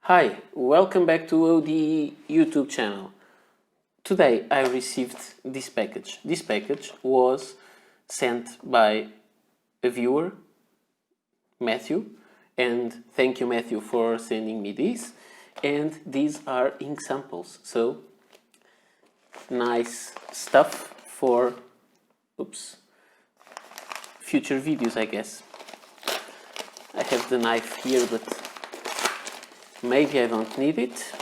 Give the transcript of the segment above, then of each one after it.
Hi, welcome back to OD YouTube channel. Today I received this package. This package was sent by a viewer, Matthew, and thank you Matthew for sending me this. And these are ink samples, so nice stuff for future videos, I guess. I have the knife here, but maybe I don't need it.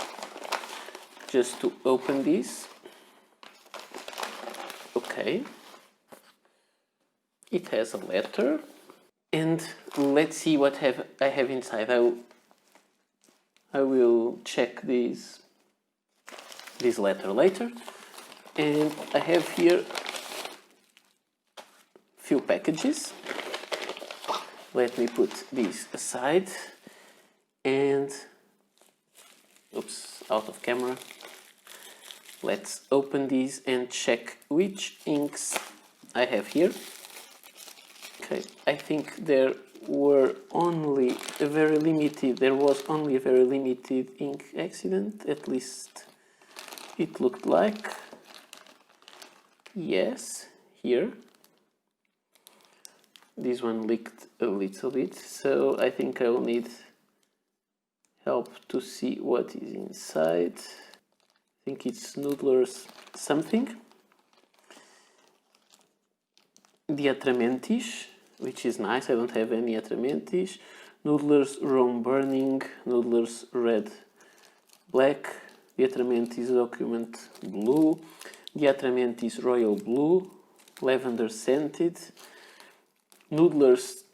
Just to open this. Okay. It has a letter. And let's see what I have inside. I will check this letter later. And I have here few packages. Let me put this aside. And out of camera. Let's open these and check which inks I have here. Okay, I think there was only a very limited ink accident, at least it looked like. Yes, here. This one leaked a little bit, so I think I will need help to see what is inside. I think it's Noodler's something. Diatramentis, which is nice. I don't have any Atramentis. Noodler's Rome Burning, Noodler's Red Black, Diatramentis Document Blue, Diatramentis Royal Blue, Lavender Scented, Noodler's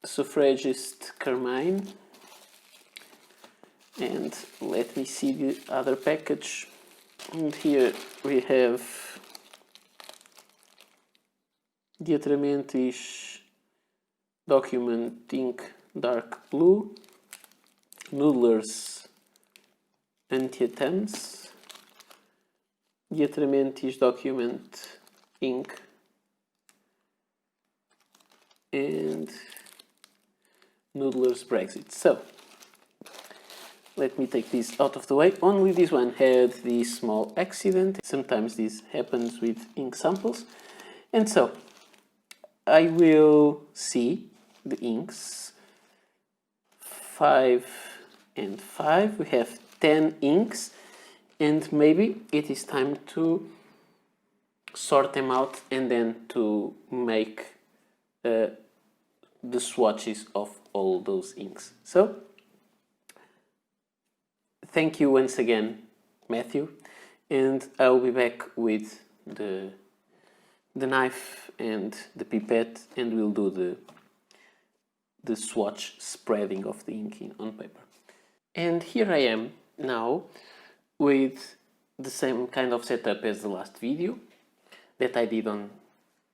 Suffragist Carmine. And let me see the other package. And here we have Diatramentis Document Ink Dark Blue, Noodler's Antiatans, Diatramentis Document Ink, and Noodler's Brexit. So let me take this out of the way. Only this one had this small accident. Sometimes this happens with ink samples. And so I will see the inks 5 and 5. We have 10 inks, and maybe it is time to sort them out and then to make the swatches of all those inks. So thank you once again, Matthew, and I'll be back with the knife and the pipette, and we'll do the swatch spreading of the ink on paper. And here I am now with the same kind of setup as the last video that I did on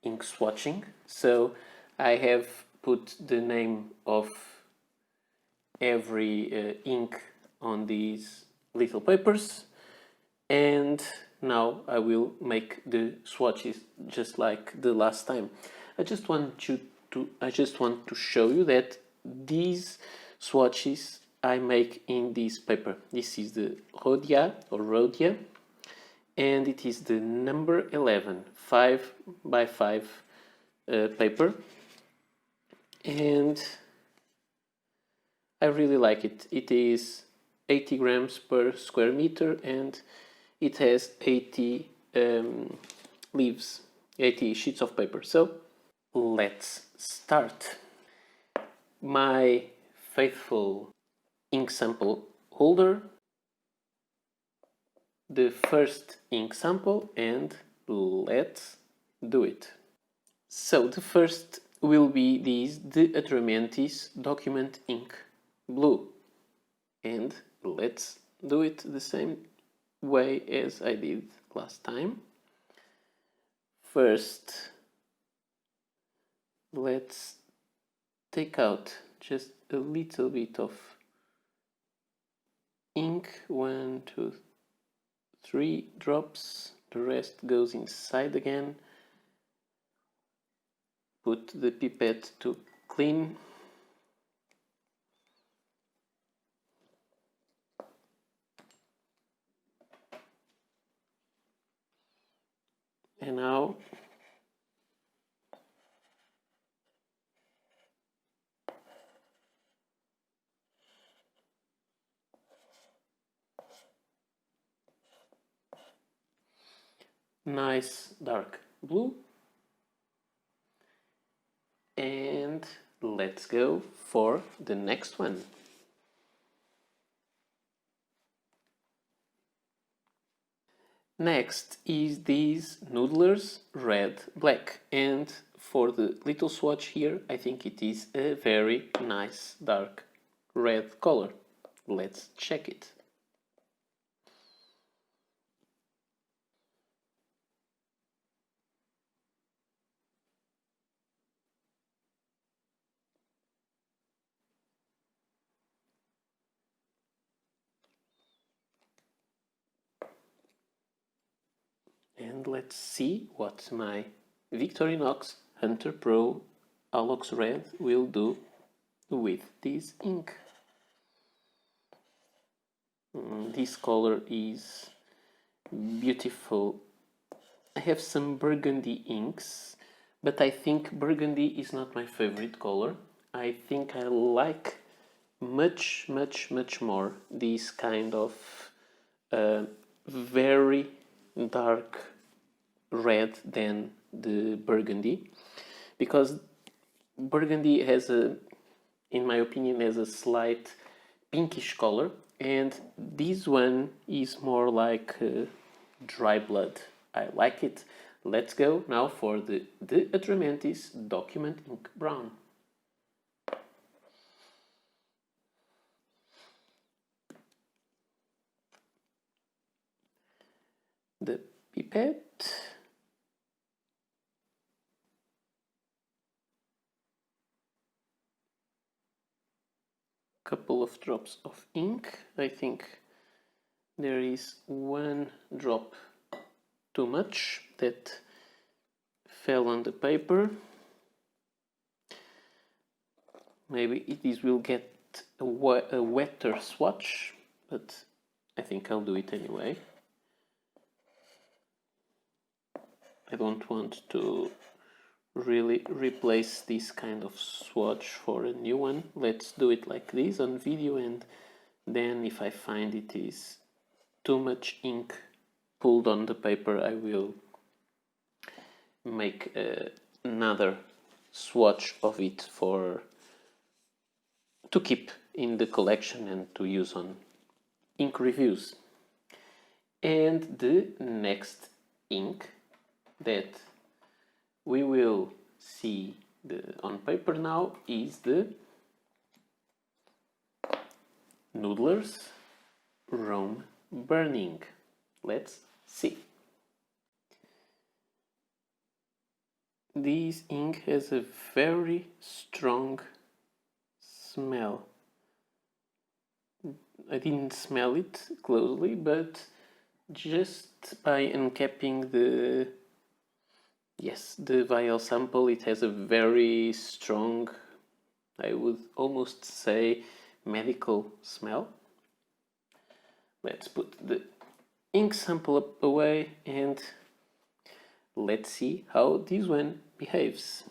ink swatching. So I have put the name of every ink on these little papers, and now I will make the swatches just like the last time. I just want to show you that these swatches I make in this paper. This is the Rhodia, and it is the number 11 5x5 paper, and I really like it. It is 80 grams per square meter, and it has 80 leaves, 80 sheets of paper. So let's start. My faithful ink sample holder, the first ink sample, and let's do it. So the first will be the Atramentis Document Ink Blue, and let's do it the same way as I did last time. First, let's take out just a little bit of ink, 1, 2, 3 drops, the rest goes inside again. Put the pipette to clean. nice dark blue. And let's go for the next one. Next is these Noodlers red black, and for the little swatch here I think it is a very nice dark red color. Let's check it. And let's see what my Victorinox Hunter Pro Alox Red will do with this ink. This color is beautiful. I have some burgundy inks, but I think burgundy is not my favorite color. I think I like much more this kind of very dark red than the burgundy, because burgundy has a, in my opinion, has a slight pinkish color, and this one is more like dry blood. I like it. Let's go now for the Atramantis Document Ink Brown. The pipette, couple of drops of ink. I think there is one drop too much that fell on the paper. Maybe this will get a wetter swatch, but I think I'll do it anyway. I don't want to really replace this kind of swatch for a new one. Let's do it like this on video, and then if I find it is too much ink pulled on the paper, I will make another swatch of it to keep in the collection and to use on ink reviews. And the next ink that we will see on paper now is the Noodlers Rome Burning. Let's see. This ink has a very strong smell. I didn't smell it closely, but just by uncapping the vial sample, it has a very strong, I would almost say, medical smell. Let's put the ink sample up away and let's see how this one behaves.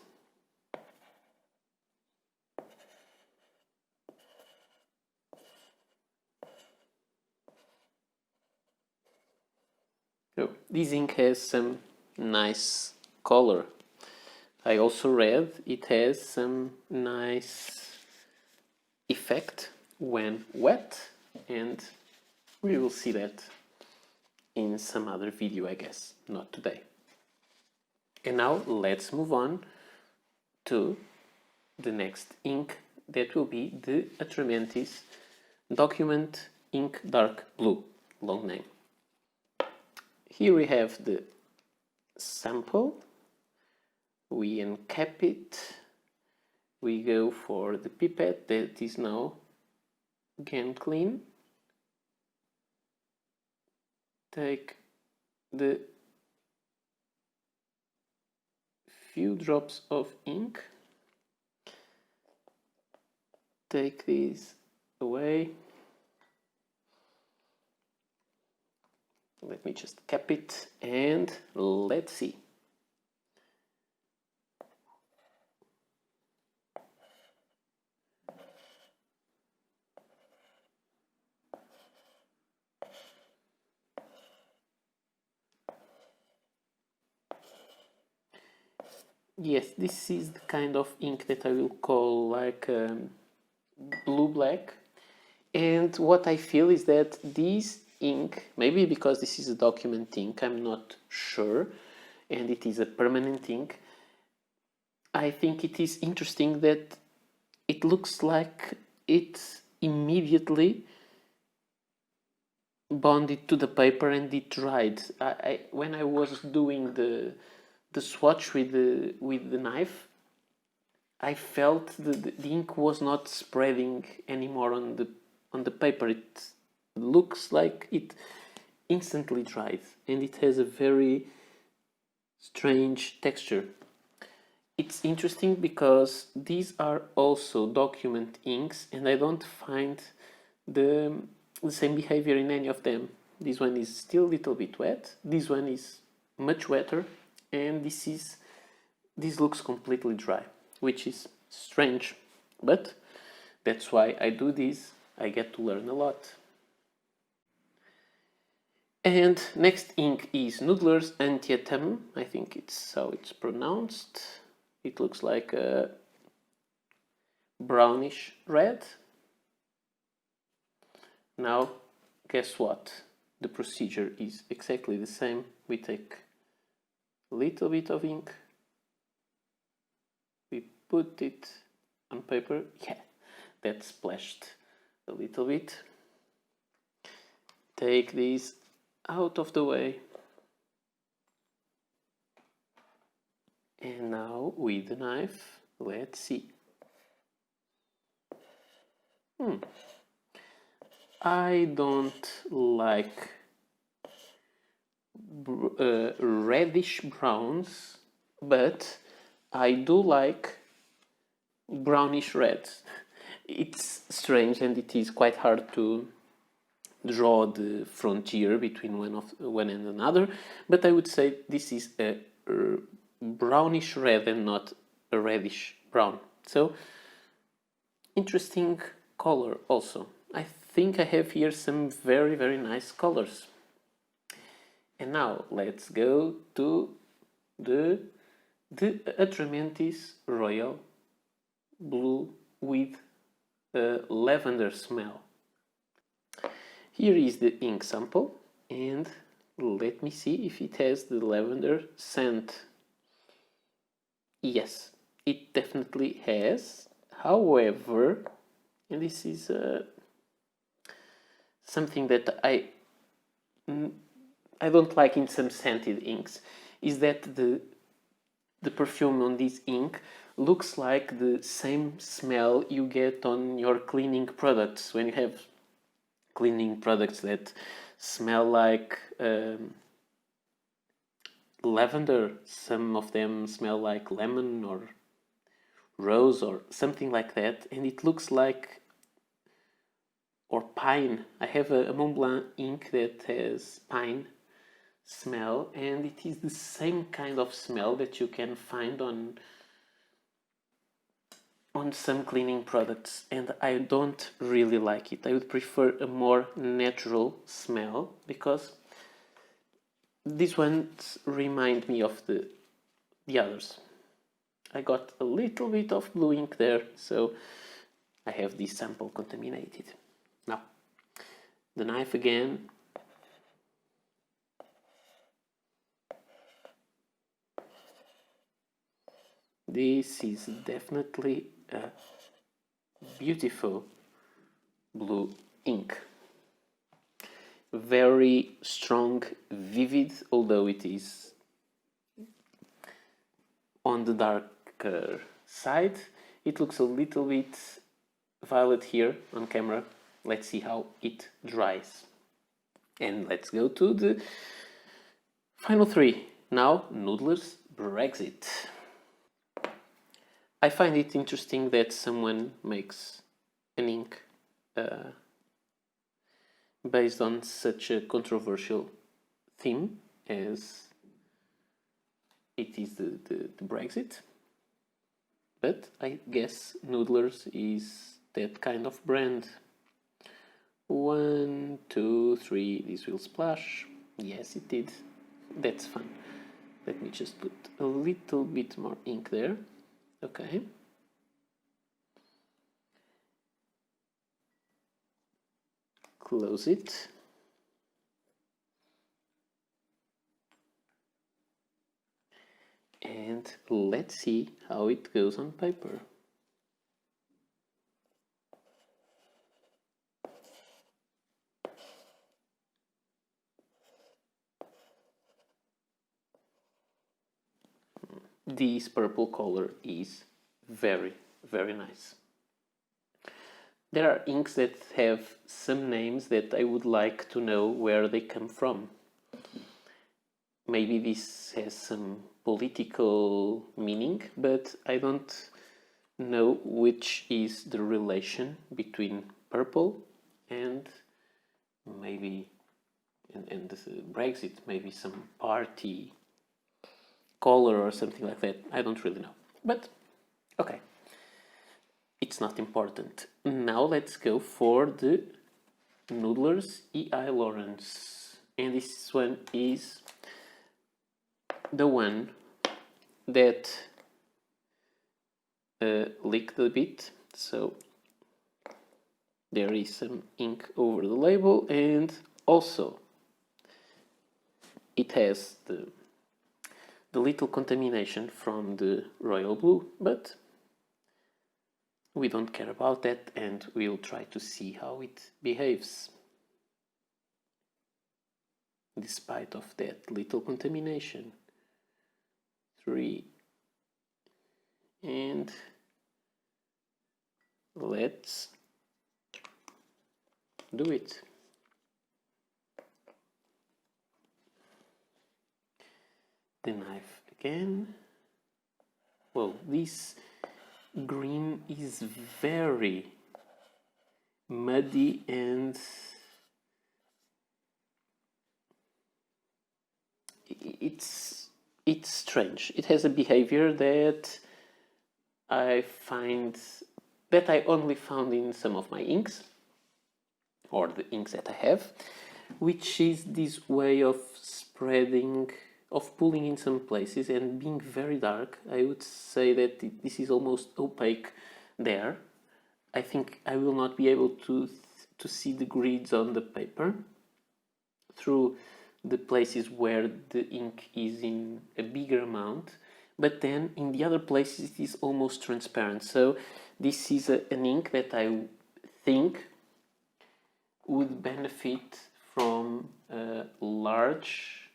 So this ink has some nice color. I also read it has some nice effect when wet, and we will see that in some other video, I guess, not today. And now let's move on to the next ink, that will be the Atramantis Document Ink Dark Blue, long name. Here we have the sample, we uncap it, we go for the pipette that is now again clean, take the few drops of ink, take these away, let me just cap it and let's see. Yes, this is the kind of ink that I will call like blue-black. And what I feel is that this ink, maybe because this is a document ink, I'm not sure, and it is a permanent ink, I think it is interesting that it looks like it immediately bonded to the paper and it dried. When I was doing the swatch with the knife, I felt the ink was not spreading anymore on the paper. It looks like it instantly dried, and it has a very strange texture. It's interesting because these are also document inks, and I don't find the same behavior in any of them. This one is still a little bit wet, this one is much wetter, and this looks completely dry, which is strange, but that's why I do this. I get to learn a lot. And next ink is Noodler's Antietam. I think it's how it's pronounced. It looks like a brownish red. Now, guess what? The procedure is exactly the same. We take a little bit of ink, we put it on paper. Yeah, that splashed a little bit. Take this out of the way. And now with the knife, let's see. I don't like reddish browns, but I do like brownish reds. It's strange and it is quite hard to draw the frontier between one and another, but I would say this is a brownish red and not a reddish brown. So interesting color also. I think I have here some very nice colors. And now let's go to the Atramentis Royal Blue with a lavender smell. Here is the ink sample, and let me see if it has the lavender scent. Yes, it definitely has. However, and this is something that I don't like in some scented inks, is that the perfume on this ink looks like the same smell you get on your cleaning products when you have cleaning products that smell like lavender. Some of them smell like lemon or rose or something like that, and it looks like, or pine. I have a Mont Blanc ink that has pine smell, and it is the same kind of smell that you can find on some cleaning products, and I don't really like it. I would prefer a more natural smell, because these ones remind me of the others. I got a little bit of blue ink there, so I have this sample contaminated. Now, the knife again. This is definitely a beautiful blue ink. Very strong, vivid, although it is on the darker side. It looks a little bit violet here on camera. Let's see how it dries. And let's go to the final three. Now, Noodler's Brexit. I find it interesting that someone makes an ink based on such a controversial theme as it is the Brexit. But I guess Noodler's is that kind of brand. 1, 2, 3, this will splash. Yes, it did. That's fun. Let me just put a little bit more ink there. Okay. Close it. And let's see how it goes on paper. This purple color is very, very nice. There are inks that have some names that I would like to know where they come from. Maybe this has some political meaning, but I don't know which is the relation between purple and maybe and Brexit, maybe some party color or something like that. I don't really know, but okay, it's not important. Now let's go for the Noodler's E.I. Lawrence, and this one is the one that leaked a bit, so there is some ink over the label, and also it has the little contamination from the royal blue, but we don't care about that, and we'll try to see how it behaves despite of that little contamination. 3, and let's do it. The knife again. Well, this green is very muddy and it's strange. It has a behavior that I only found in some of my inks, or the inks that I have, which is this way of spreading, of pulling in some places and being very dark. I would say that this is almost opaque there. I think I will not be able to see the grids on the paper through the places where the ink is in a bigger amount, but then in the other places it is almost transparent. So this is an ink that I think would benefit from a large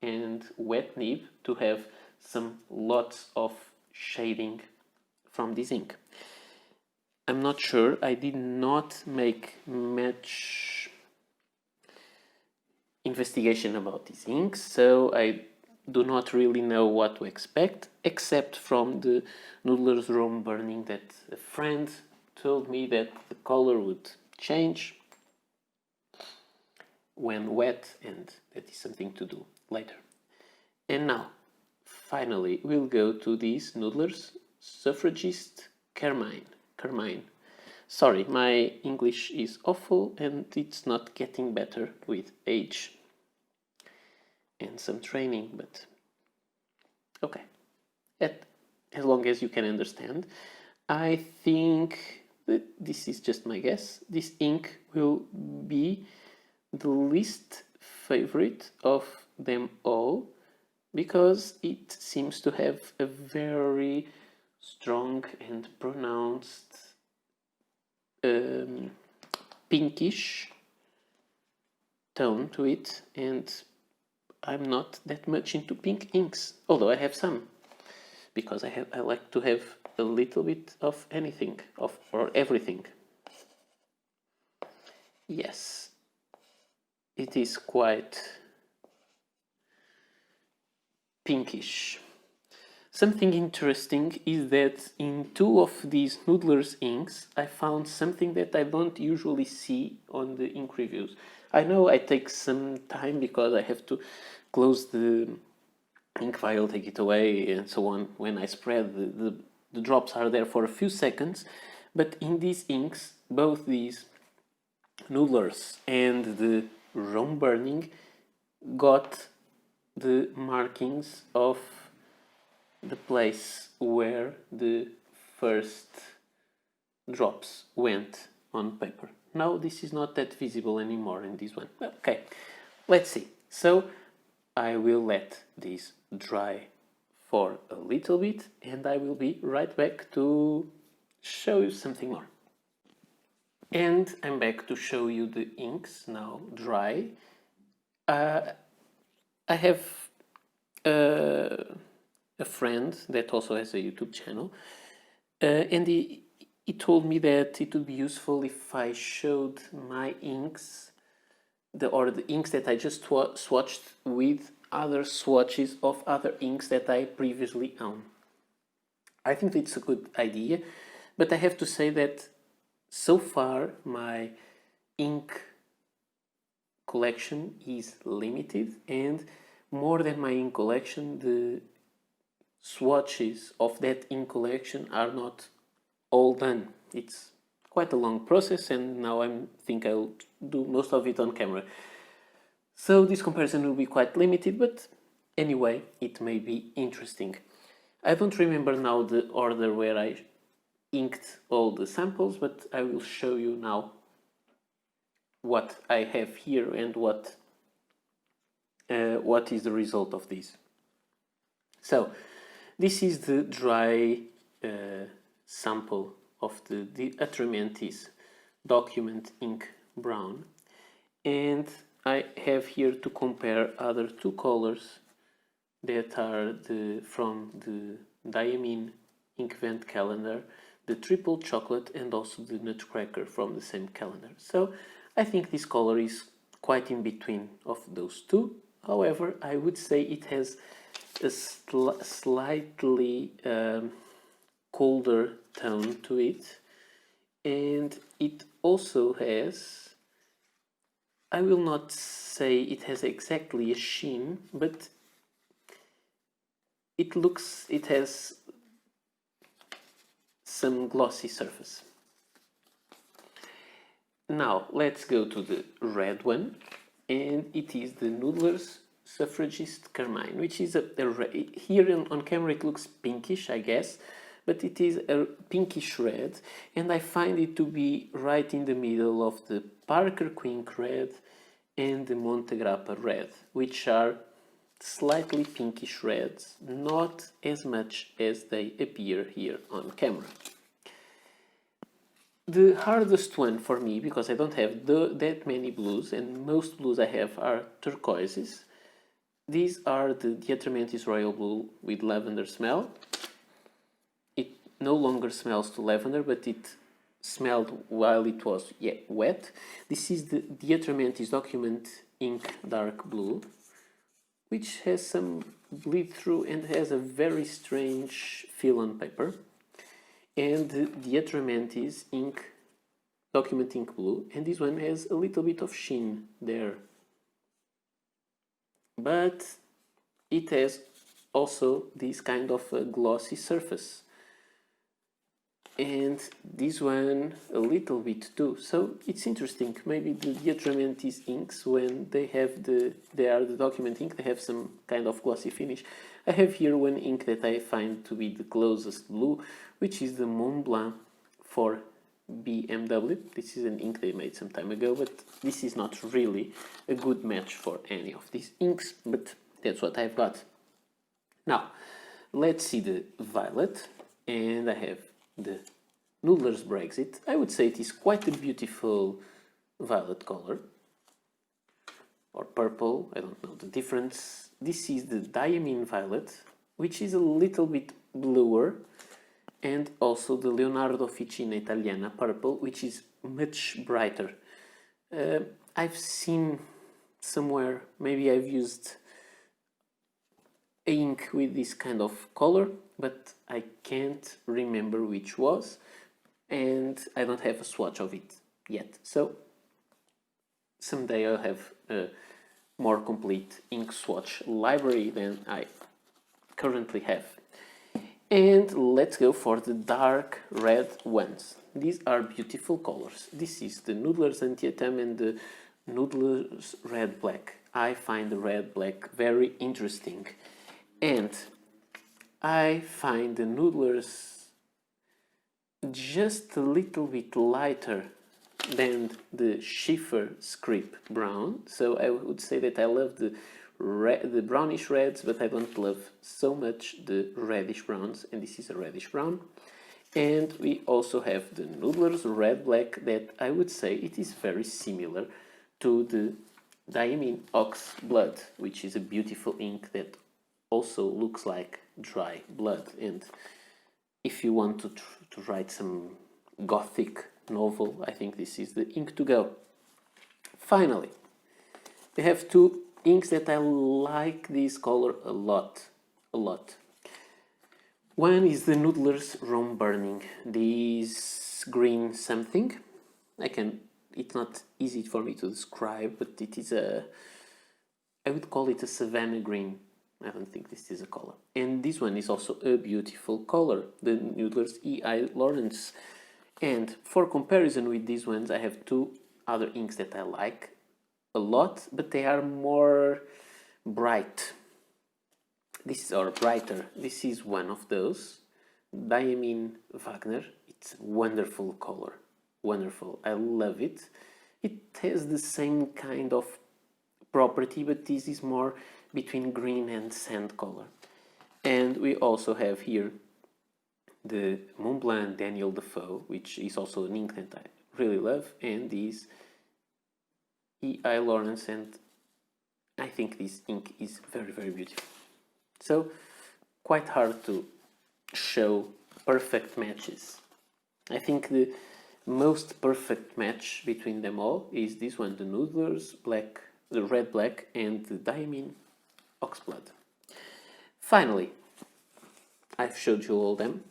and wet nib to have lots of shading from this ink. I'm not sure, I did not make much investigation about these inks, so I do not really know what to expect, except from the Noodler's Rome Burning that a friend told me that the color would change when wet, and that is something to do later. And now, finally, we'll go to this Noodler's Suffragist Carmine. Sorry, my English is awful and it's not getting better with age and some training, but okay. As long as you can understand, I think that this is just my guess. This ink will be the least favorite of them all because it seems to have a very strong and pronounced pinkish tone to it, and I'm not that much into pink inks, although I have some, because I like to have a little bit of anything, or everything. Yes, it is quite pinkish. Something interesting is that in 2 of these Noodler's inks, I found something that I don't usually see on the ink reviews. I know I take some time because I have to close the ink vial, take it away, and so on. When I spread, the drops are there for a few seconds. But in these inks, both these Noodler's and the Rome Burning got the markings of the place where the first drops went on paper. Now this is not that visible anymore in this one. Okay, let's see. So I will let this dry for a little bit and I will be right back to show you something more. And I'm back to show you the inks now dry. I have a friend that also has a YouTube channel, and he told me that it would be useful if I showed my inks, the inks that I just swatched with other swatches of other inks that I previously owned. I think it's a good idea, but I have to say that so far my ink collection is limited, and more than my ink collection, the swatches of that ink collection are not all done. It's quite a long process, and now I think I'll do most of it on camera. So this comparison will be quite limited, but anyway, it may be interesting. I don't remember now the order where I inked all the samples, but I will show you now what I have here and what is the result of this. So this is the dry sample of the Atramantis document ink brown, and I have here to compare other two colors that are from the Diamine ink vent calendar, the triple chocolate and also the nutcracker from the same calendar. So I think this color is quite in between of those two. However, I would say it has a slightly colder tone to it, and it also has, I will not say it has exactly a sheen, but it has some glossy surface. Now let's go to the red one, and it is the Noodler's Suffragist Carmine, which is here on camera it looks pinkish, I guess, but it is a pinkish red, and I find it to be right in the middle of the Parker Quink red and the Montegrappa red, which are slightly pinkish reds, not as much as they appear here on camera. The hardest one for me, because I don't have that many blues, and most blues I have are turquoises. These are the Atramantis Royal Blue with lavender smell. It no longer smells to lavender, but it smelled while it was wet. This is the Atramantis Document Ink Dark Blue, which has some bleed through and has a very strange feel on paper. And the Atramantis Document Ink Blue, and this one has a little bit of sheen there. But it has also this kind of a glossy surface. And this one a little bit too. So it's interesting. Maybe the Atramantis inks, when they are the document ink, they have some kind of glossy finish. I have here one ink that I find to be the closest blue, which is the Mont Blanc for BMW. This is an ink they made some time ago, but this is not really a good match for any of these inks, but that's what I've got. Now, let's see the violet, and I have the Noodler's Brexit. I would say it is quite a beautiful violet color, or purple, I don't know the difference. This is the Diamine Violet, which is a little bit bluer, and also the Leonardo Ficina Italiana Purple, which is much brighter. I've seen somewhere, maybe I've used ink with this kind of color, but I can't remember which was, and I don't have a swatch of it yet. So someday I'll have a more complete ink swatch library than I currently have. And let's go for the dark red ones. These are beautiful colors. This is the Noodler's Antietam and the Noodler's Red Black. I find the red black very interesting, and I find the Noodlers just a little bit lighter than the Schiffer Script brown. So I would say that I love the brownish reds, but I don't love so much the reddish browns, and this is a reddish brown. And we also have the Noodlers Red Black, that I would say it is very similar to the Diamine Ox Blood, which is a beautiful ink that also looks like dry blood. And if you want to write some gothic novel, I think this is the ink to go. Finally, we have two inks that I like this color a lot. One is the Noodlers Rome Burning, this green something. It's not easy for me to describe, but it is I would call it a Savannah green. I don't think this is a color. And this one is also a beautiful color, the Noodlers E.I. Lawrence. And for comparison with these ones, I have two other inks that I like a lot, but they are more bright. Brighter. This is one of those. Diamine Wagner. It's a wonderful color. Wonderful. I love it. It has the same kind of property, but this is more between green and sand color. And we also have here the Montblanc Daniel Defoe, which is also an ink that I really love, and this E.I. Lawrence, and I think this ink is very, very beautiful. So, quite hard to show perfect matches. I think the most perfect match between them all is this one, the Noodlers Black, the Red Black, and the Diamine Oxblood. Finally, I've showed you all them.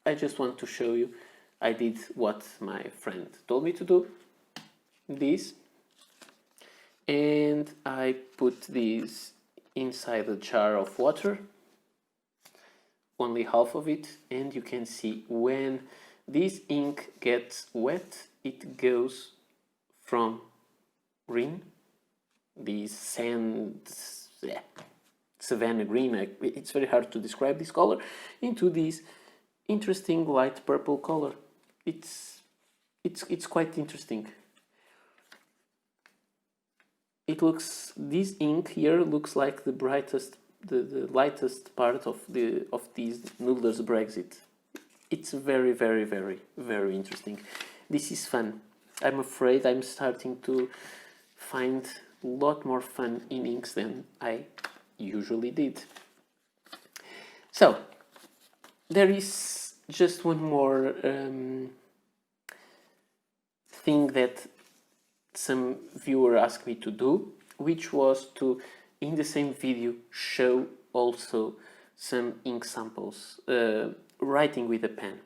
I just want to show you, I did what my friend told me to do, this, and I put these inside a jar of water, only half of it, and you can see when this ink gets wet, it goes from green, these sands, Savannah green, it's very hard to describe this color, into this interesting light purple color. It's quite interesting. This ink here looks like the brightest, the lightest part of these Noodlers Brexit. It's very, very, very, very interesting. This is fun. I'm afraid I'm starting to find a lot more fun in inks than I usually did. So, there is just one more thing that some viewer asked me to do, which was to, in the same video, show also some ink samples, writing with a pen.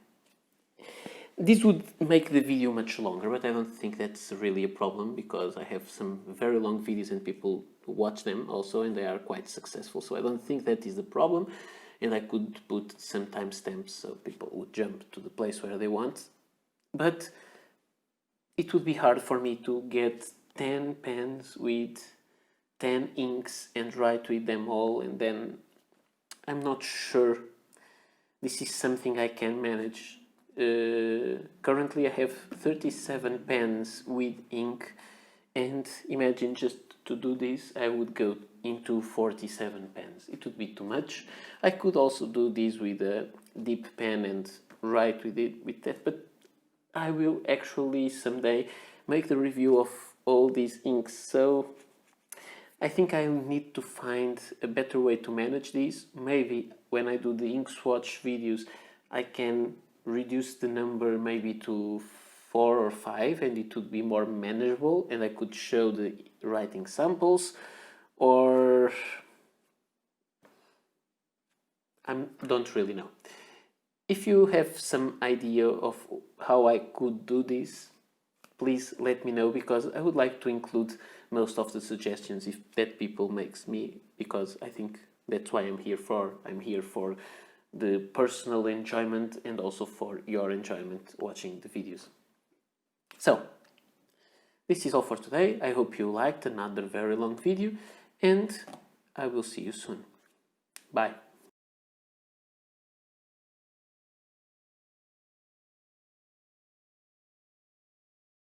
This would make the video much longer, but I don't think that's really a problem, because I have some very long videos and people watch them also, and they are quite successful, so I don't think that is the problem. And I could put some timestamps so people would jump to the place where they want. But it would be hard for me to get 10 pens with 10 inks and write with them all, and then I'm not sure this is something I can manage. Currently I have 37 pens with ink, and imagine just to do this I would go into 47 pens. It would be too much. I could also do this with a dip pen and write with it with that, but I will actually someday make the review of all these inks, so I think I need to find a better way to manage these. Maybe when I do the ink swatch videos I can reduce the number maybe to 4 or 5, and it would be more manageable, and I could show the writing samples, or I don't really know. If you have some idea of how I could do this, please let me know, because I would like to include most of the suggestions if that people makes me, because I think that's why I'm here for. I'm here for the personal enjoyment and also for your enjoyment watching the videos. So, this is all for today. I hope you liked another very long video, and I will see you soon. Bye.